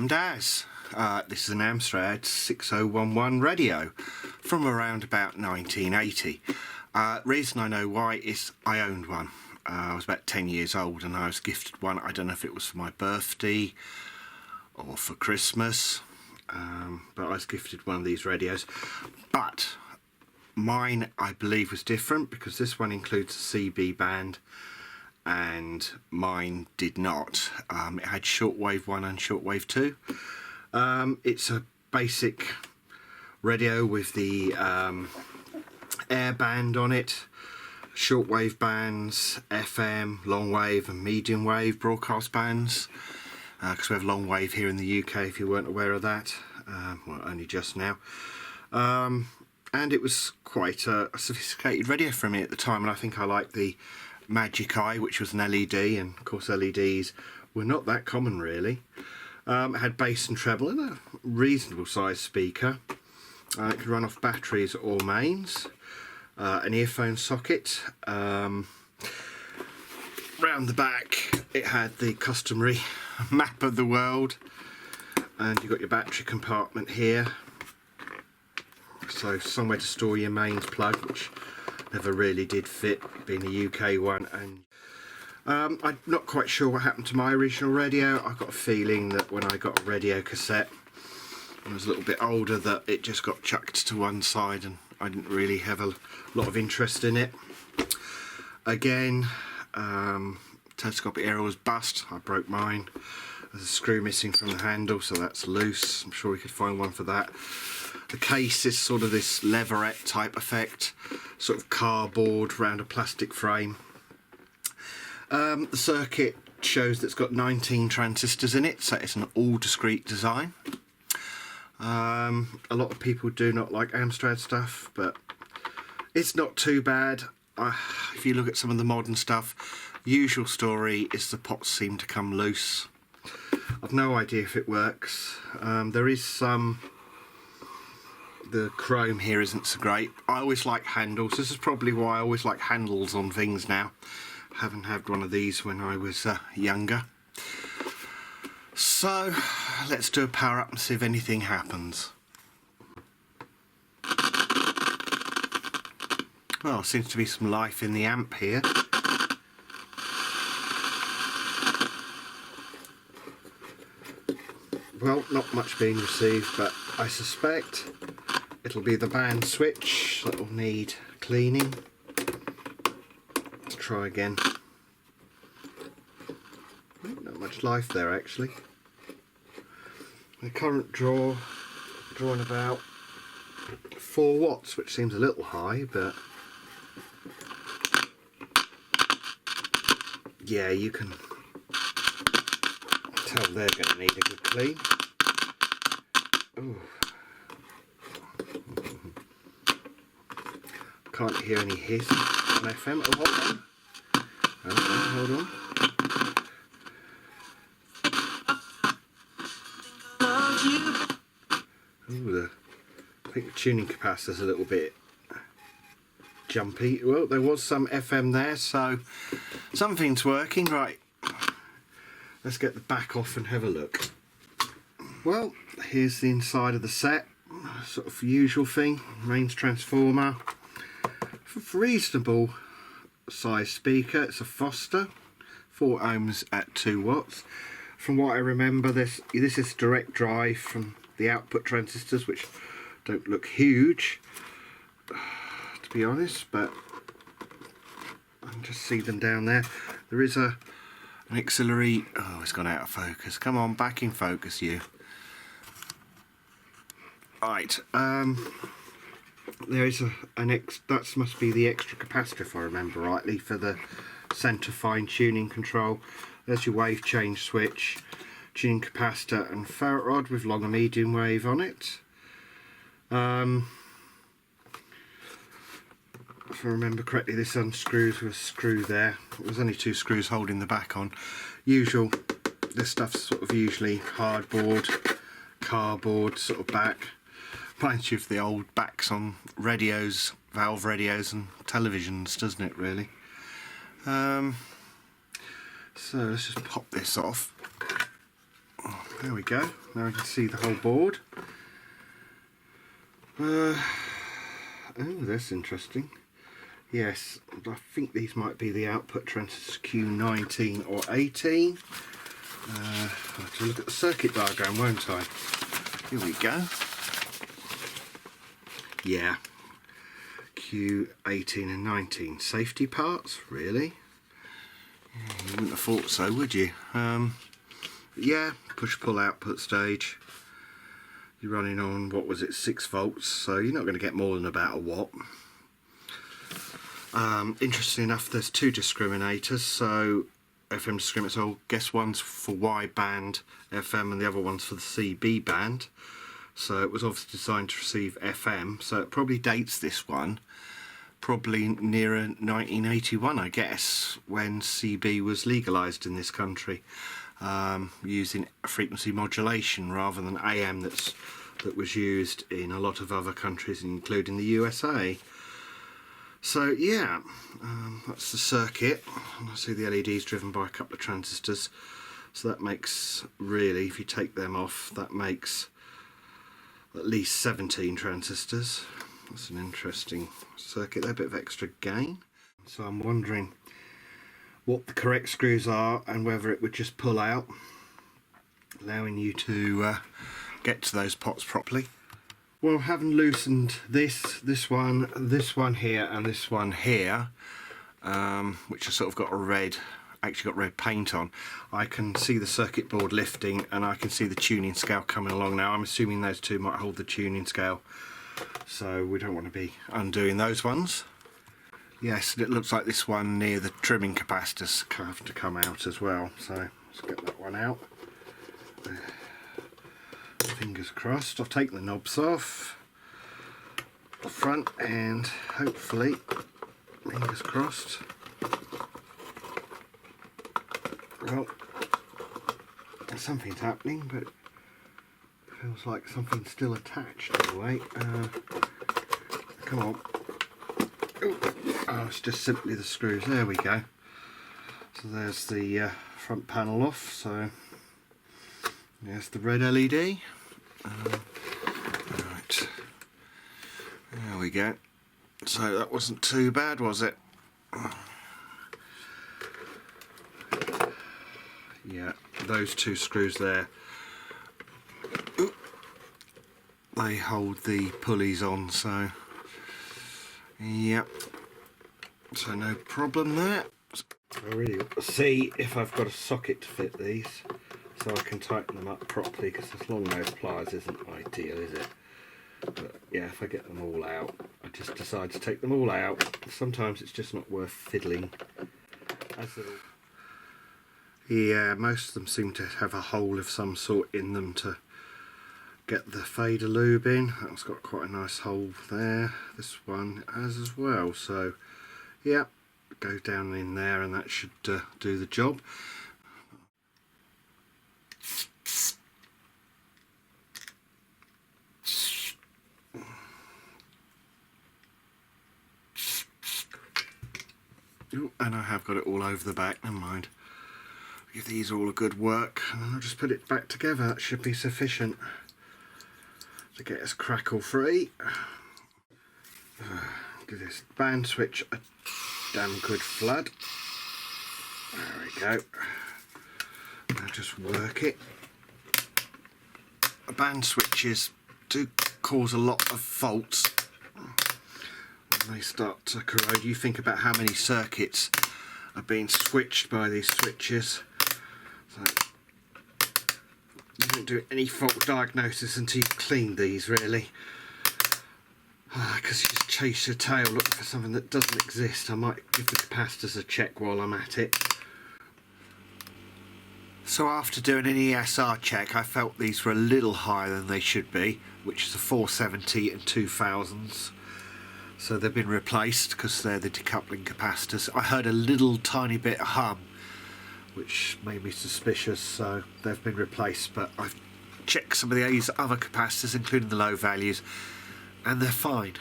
I'm Daz. This is an Amstrad 6011 radio from around about 1980. Reason I know why is I owned one. I was about 10 years old and I was gifted one. I don't know if it was for my birthday or for Christmas, but I was gifted one of these radios. But mine, I believe, was different because this one includes a CB band and mine did not. It had shortwave 1 and shortwave 2. It's a basic radio with the air band on it, shortwave bands, FM, long wave and medium wave broadcast bands, because we have long wave here in the UK if you weren't aware of that, well, only just now. And it was quite a sophisticated radio for me at the time, and I think I liked the Magic Eye, which was an LED, and of course LEDs were not that common really. It had bass and treble and a reasonable sized speaker. It could run off batteries or mains, an earphone socket. Round the back it had the customary map of the world, and you've got your battery compartment here, so somewhere to store your mains plug, which never really did fit, being a UK one. And I'm not quite sure what happened to my original radio. I got a feeling that when I got a radio cassette and I was a little bit older, that it just got chucked to one side and I didn't really have a lot of interest in it. Again, telescopic era was bust. I broke mine. There's a screw missing from the handle, so that's loose. I'm sure we could find one for that. The case is sort of this leverette type effect, sort of cardboard around a plastic frame. The circuit shows that it's got 19 transistors in it, so it's an all discrete design. A lot of people do not like Amstrad stuff, but it's not too bad. If you look at some of the modern stuff, usual story is the pots seem to come loose. I've no idea if it works. There is some... The chrome here isn't so great. I always like handles. This is probably why I always like handles on things now. I haven't had one of these when I was younger. So let's do a power up and see if anything happens. Well, seems to be some life in the amp here. Well, not much being received, but I suspect it'll be the Bandswitch that will need cleaning. Let's try again. Not much life there actually. The current drawing about 4 watts, which seems a little high, but yeah, you can tell they're going to need a good clean. Ooh. Can't hear any hiss on FM. Oh, hold on. Ooh, I think the tuning capacitor's a little bit jumpy. Well, there was some FM there, so something's working. Right, let's get the back off and have a look. Well, here's the inside of the set. Sort of usual thing. Mains transformer. Reasonable size speaker. It's a Foster, 4 ohms at 2 watts. From what I remember, this is direct drive from the output transistors, which don't look huge to be honest, but I can just see them down there. There is an auxiliary. Oh, it's gone out of focus. Come on, back in focus, you. Right, there is that must be the extra capacitor, if I remember rightly, for the centre fine tuning control. There's your wave change switch, tuning capacitor and ferrite rod with long and medium wave on it. If I remember correctly, this unscrews with a screw there. There's only 2 screws holding the back on. Usual, this stuff's sort of usually cardboard sort of back. Reminds you of the old backs on radios, valve radios and televisions, doesn't it really? So let's just pop this off. there we go. Now we can see the whole board. Oh, that's interesting. Yes, I think these might be the output transistors Q19 or 18. I'll have to look at the circuit diagram, won't I? Here we go. Yeah, Q18 and 19. Safety parts, really? You wouldn't have thought so, would you? Yeah, push-pull output stage. You're running on, what was it, 6 volts, so you're not going to get more than about a watt. Interesting enough, there's 2 discriminators, so FM discriminator, so guess one's for wideband FM and the other one's for the CB band. So it was obviously designed to receive FM, so it probably dates this one probably nearer 1981, I guess, when CB was legalised in this country, using frequency modulation rather than AM that was used in a lot of other countries, including the USA. So yeah, that's the circuit. I see the LEDs driven by a couple of transistors, so that makes, really, if you take them off, that makes at least 17 transistors. That's an interesting circuit there, a bit of extra gain. So I'm wondering what the correct screws are and whether it would just pull out, allowing you to get to those pots properly. Well, having loosened this one here and this one here, which has sort of got a red, actually got red paint on, I can see the circuit board lifting and I can see the tuning scale coming along now. I'm assuming those two might hold the tuning scale, so we don't want to be undoing those ones. Yes, and it looks like this one near the trimming capacitors have to come out as well, so let's get that one out. Fingers crossed. I've taken the knobs off the front and hopefully, fingers crossed. Well, something's happening, but it feels like something's still attached anyway. Come on. Oh, it's just simply the screws. There we go. So there's the front panel off. So there's the red LED. Right. There we go. So that wasn't too bad, was it? Yeah, those 2 screws there, they hold the pulleys on, so yep, so no problem there. I really want to see if I've got a socket to fit these so I can tighten them up properly, because this long nose pliers isn't ideal, is it? But yeah, if I get them all out, I just decide to take them all out. Sometimes it's just not worth fiddling. Yeah, most of them seem to have a hole of some sort in them to get the fader lube in. That's got quite a nice hole there. This one has as well, so yeah, go down in there and that should do the job. Ooh, and I have got it all over the back, never mind. Give these all a good work and then I'll just put it back together. That should be sufficient to get us crackle free. Give this Bandswitch a damn good flood. There we go. Now just work it. Bandswitches do cause a lot of faults when they start to corrode. You think about how many circuits are being switched by these switches. So you don't do any fault diagnosis until you clean these, really. Because you just chase your tail looking for something that doesn't exist. I might give the capacitors a check while I'm at it. So after doing an ESR check, I felt these were a little higher than they should be, which is a 470 and 2000s. So they've been replaced because they're the decoupling capacitors. I heard a little tiny bit of hum, which made me suspicious, so they've been replaced. But I've checked some of these other capacitors, including the low values, and they're fine.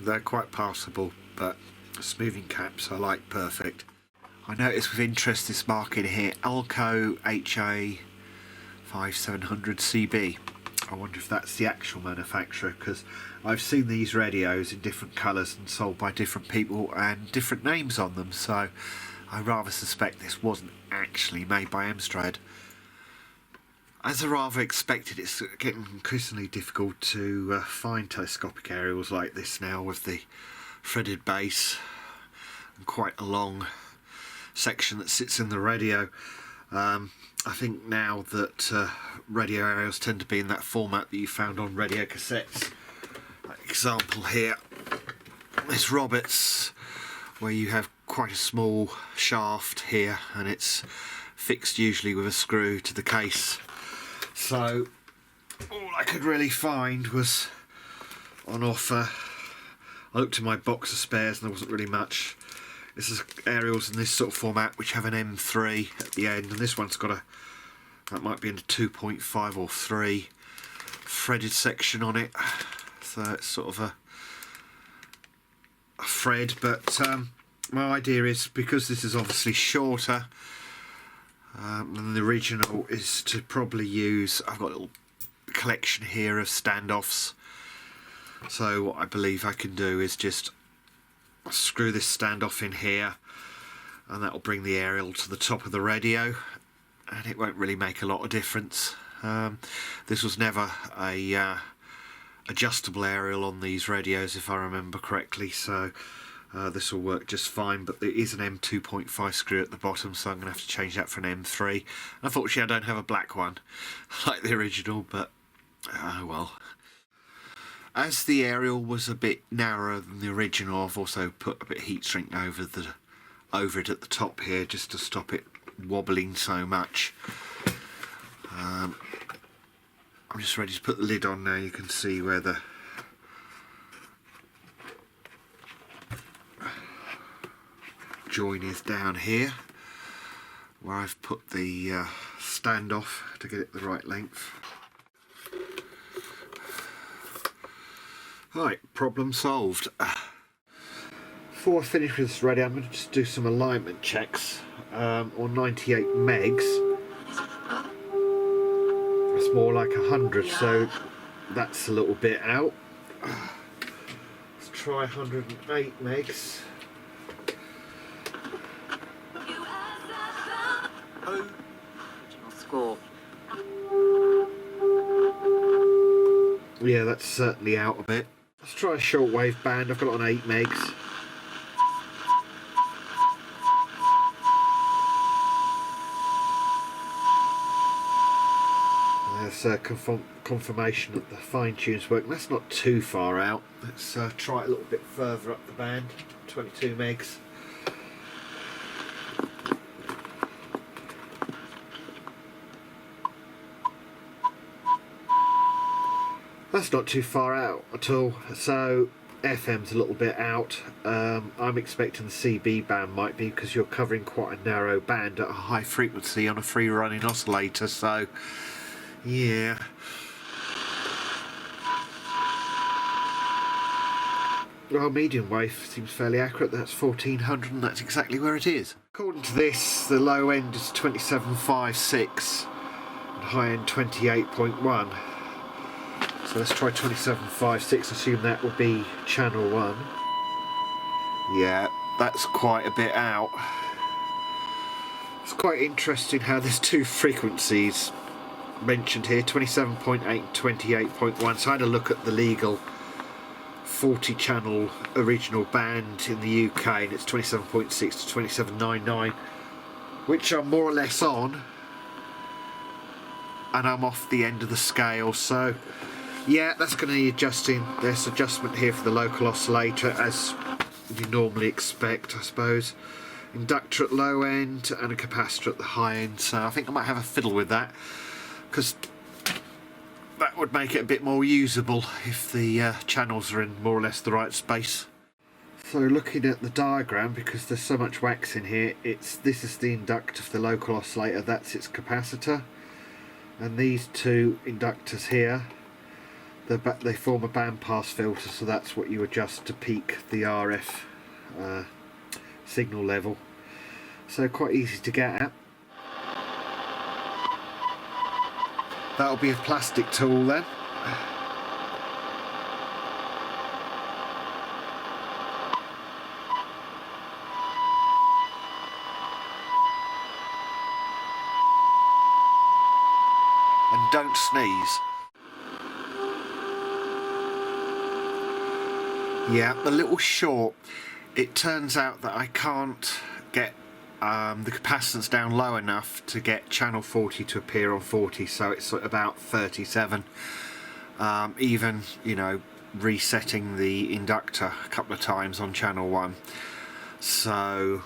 They're quite passable, but smoothing caps I like perfect. I noticed with interest this marking here, Alco HA 5700 CB. I wonder if that's the actual manufacturer, because I've seen these radios in different colours and sold by different people and different names on them, so I rather suspect this wasn't actually made by Amstrad. As I rather expected, it's getting increasingly difficult to find telescopic aerials like this now, with the threaded base and quite a long section that sits in the radio. I think now that radio aerials tend to be in that format that you found on radio cassettes. Example here, this Roberts, where you have quite a small shaft here and it's fixed usually with a screw to the case. So all I could really find was on offer. I looked in my box of spares and there wasn't really much. This is aerials in this sort of format which have an M3 at the end, and this one's got a, that might be in a 2.5 or 3 threaded section on it, so it's sort of a thread. But my idea is, because this is obviously shorter than the original, is to probably use, I've got a little collection here of standoffs, so what I believe I can do is just screw this standoff in here, and that will bring the aerial to the top of the radio, and it won't really make a lot of difference. This was never a adjustable aerial on these radios, if I remember correctly, so this will work just fine. But there is an M2.5 screw at the bottom, so I'm going to have to change that for an M3. Unfortunately I don't have a black one like the original, but oh well. As the aerial was a bit narrower than the original, I've also put a bit of heat shrink over it at the top here, just to stop it wobbling so much. I'm just ready to put the lid on now. You can see where the join is down here, where I've put the standoff to get it the right length. Right, problem solved. Before I finish with this radio, I'm going to just do some alignment checks on 98 megs. It's more like 100, so that's a little bit out. Let's try 108 megs. Original score. Yeah, that's certainly out a bit. Let's try a shortwave band. I've got it on 8 megs. There's confirmation that the fine tune's working. That's not too far out. Let's try it a little bit further up the band. 22 megs. That's not too far out at all. So FM's a little bit out. I'm expecting the CB band might be, because you're covering quite a narrow band at a high frequency on a free running oscillator, so yeah. Well, medium wave seems fairly accurate. That's 1400 and that's exactly where it is. According to this, the low end is 27.56 and high end 28.1. So let's try 27.56, assume that will be channel 1. Yeah, that's quite a bit out. It's quite interesting how there's two frequencies mentioned here, 27.8 and 28.1. So I had a look at the legal 40 channel original band in the UK, and it's 27.6 to 27.99, which I'm more or less on, and I'm off the end of the scale. So yeah, that's going to need adjusting. There's adjustment here for the local oscillator, as you normally expect, I suppose. Inductor at low end and a capacitor at the high end, so I think I might have a fiddle with that, because that would make it a bit more usable if the channels are in more or less the right space. So looking at the diagram, because there's so much wax in here, this is the inductor for the local oscillator, that's its capacitor, and these two inductors here, they form a bandpass filter, so that's what you adjust to peak the RF signal level. So quite easy to get at. That'll be a plastic tool then. And don't sneeze. Yeah, the little short, it turns out that I can't get the capacitance down low enough to get channel 40 to appear on 40, so it's about 37. Even, you know, resetting the inductor a couple of times on channel 1. So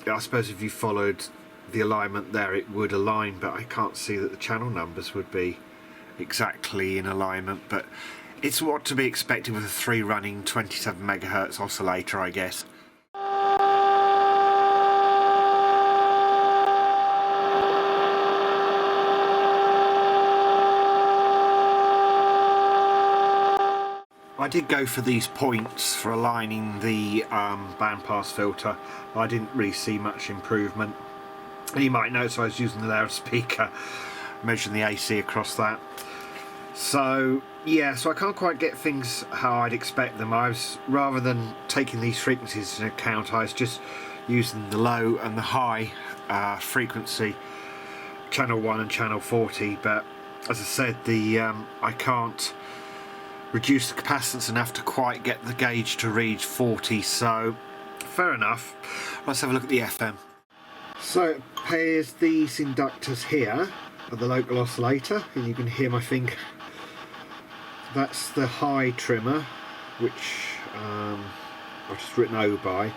I suppose if you followed the alignment there it would align, but I can't see that the channel numbers would be exactly in alignment. But it's what to be expected with a 3 running 27 megahertz oscillator, I guess. I did go for these points for aligning the bandpass filter. I didn't really see much improvement. And you might notice I was using the loudspeaker, measuring the AC across that. So yeah, so I can't quite get things how I'd expect them. I was, rather than taking these frequencies into account, I was just using the low and the high frequency, channel 1 and channel 40. But as I said, I can't reduce the capacitance enough to quite get the gauge to read 40, so fair enough. Let's have a look at the FM. So it pairs these inductors here at the local oscillator, and you can hear my finger. That's the high trimmer, which I've just written O by.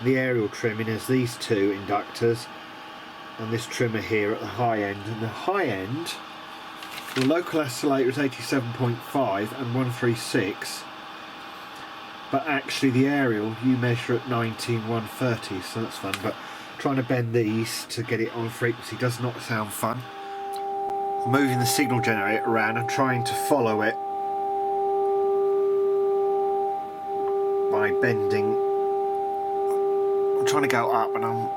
The aerial trimming is these two inductors and this trimmer here at the high end. And the high end, the local oscillator is 87.5 and 136, but actually the aerial you measure at 19130, so that's fun. But trying to bend these to get it on frequency does not sound fun. Moving the signal generator around and trying to follow it by bending. I'm trying to go up and I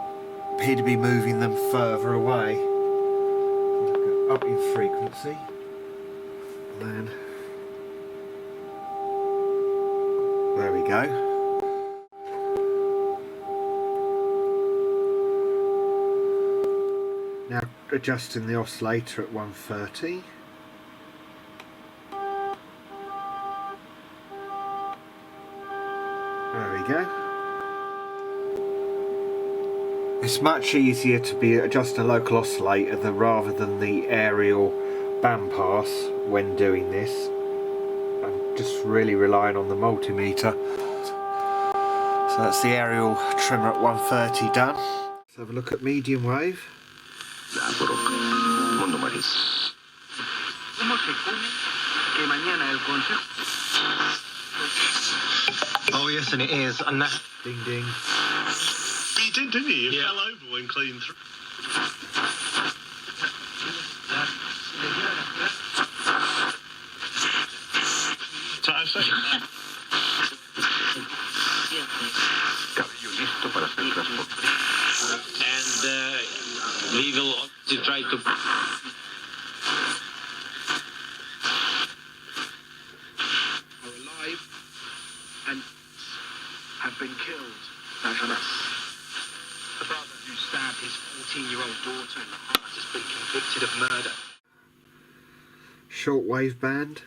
appear to be moving them further away. Go up in frequency, and then there we go. Now adjusting the oscillator at 130. There we go. It's much easier to be adjust a local oscillator rather than the aerial bandpass when doing this. I'm just really relying on the multimeter. So that's the aerial trimmer at 130 done. Let's have a look at medium wave. Oh yes, and it is. And that Ding ding. You did, didn't you? You fell over when clean through. So I say. and we will try to. Are alive and have been killed by Hamas. The brother who stabbed his 14-year-old daughter in the heart has been convicted of murder. Shortwave band.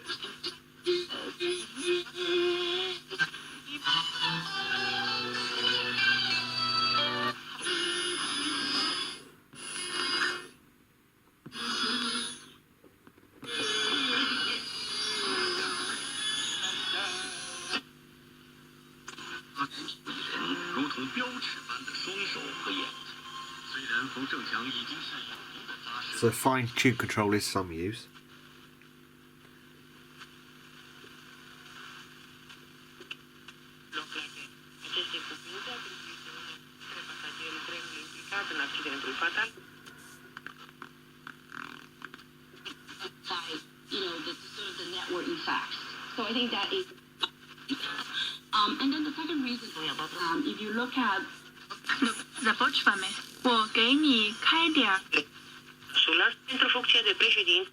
So fine-tune control is some use. The networking facts. So I think that is. And then the second reason, if you look at The Bodge family, 我给你开点儿。 Sulla introducție de președinte.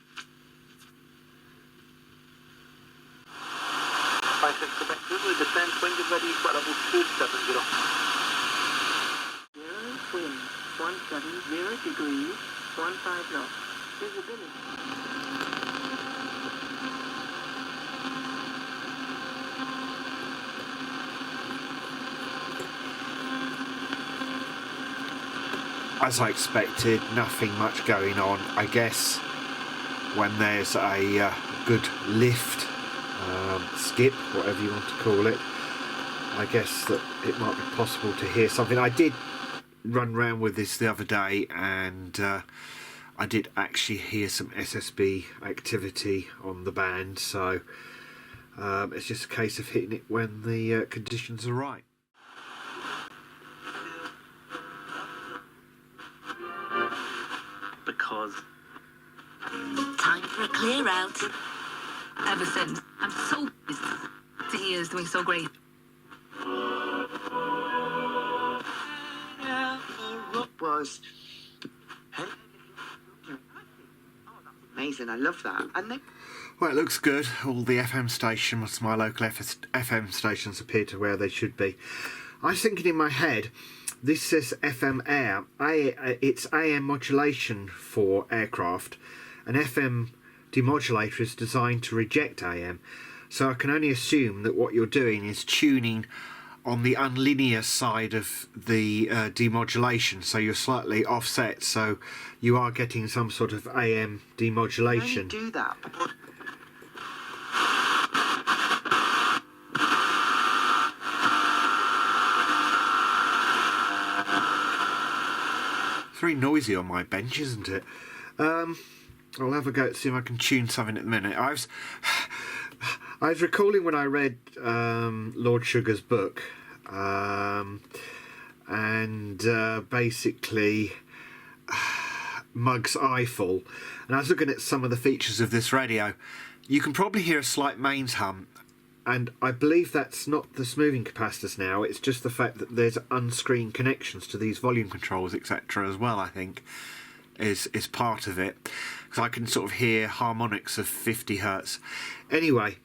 Quebec River, descend, wind is ready, level 270. Wind 170 degrees, 15 knots. Visibility. As I expected, nothing much going on. I guess when there's a good lift, skip, whatever you want to call it, I guess that it might be possible to hear something. I did run around with this the other day, and I did actually hear some SSB activity on the band, so it's just a case of hitting it when the conditions are right. Because Time for a clear out. Ever since, I'm so pleased to hear is doing so great. Was amazing. I love that. And then Well, it looks good. All the FM stations, my local FM stations, appear to where they should be. I was thinking in my head, this says FM air. It's AM modulation for aircraft. An FM demodulator is designed to reject AM. So I can only assume that what you're doing is tuning on the unlinear side of the demodulation. So you're slightly offset. So you are getting some sort of AM demodulation. do that. 'Very noisy on my bench, isn't it? I'll have a go to see if I can tune something at the minute. I was recalling when I read Lord Sugar's book, and basically Mug's Eyefull, and I was looking at some of the features of this radio. You can probably hear a slight mains hum, and I believe that's not the smoothing capacitors now, it's just the fact that there's unscreened connections to these volume controls, etc. as well, I think, is part of it. Because I can sort of hear harmonics of 50 Hertz. Anyway,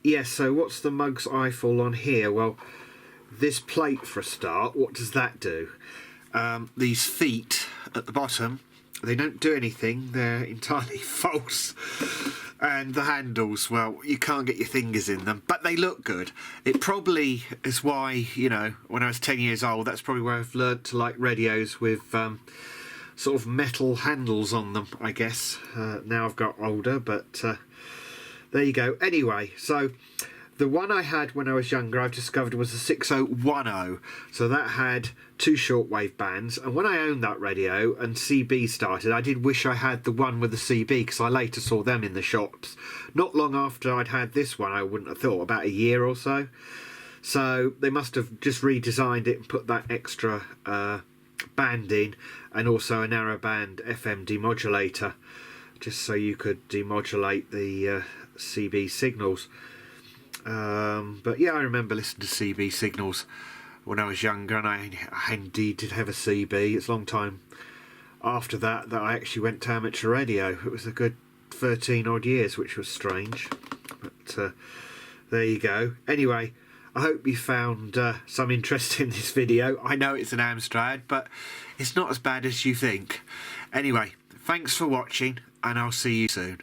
yes, so what's the Mug's Eyefull on here? Well, this plate for a start, what does that do? These feet at the bottom, they don't do anything, they're entirely false. And the handles, well, you can't get your fingers in them, but they look good. It probably is why, you know, when I was 10 years old, that's probably where I've learnt to like radios with sort of metal handles on them, I guess. Now I've got older, but there you go. Anyway, so the one I had when I was younger, I've discovered, was the 6010. So that had 2 shortwave bands. And when I owned that radio and CB started, I did wish I had the one with the CB, because I later saw them in the shops. Not long after I'd had this one, I wouldn't have thought, about a year or so. So they must have just redesigned it and put that extra band in, and also a narrow band FM demodulator, just so you could demodulate the CB signals. But yeah, I remember listening to CB signals when I was younger, and I indeed did have a CB. It's a long time after that I actually went to amateur radio. It was a good 13 odd years, which was strange, but there you go. Anyway, I hope you found some interest in this video. I know it's an Amstrad, but it's not as bad as you think. Anyway, thanks for watching, and I'll see you soon.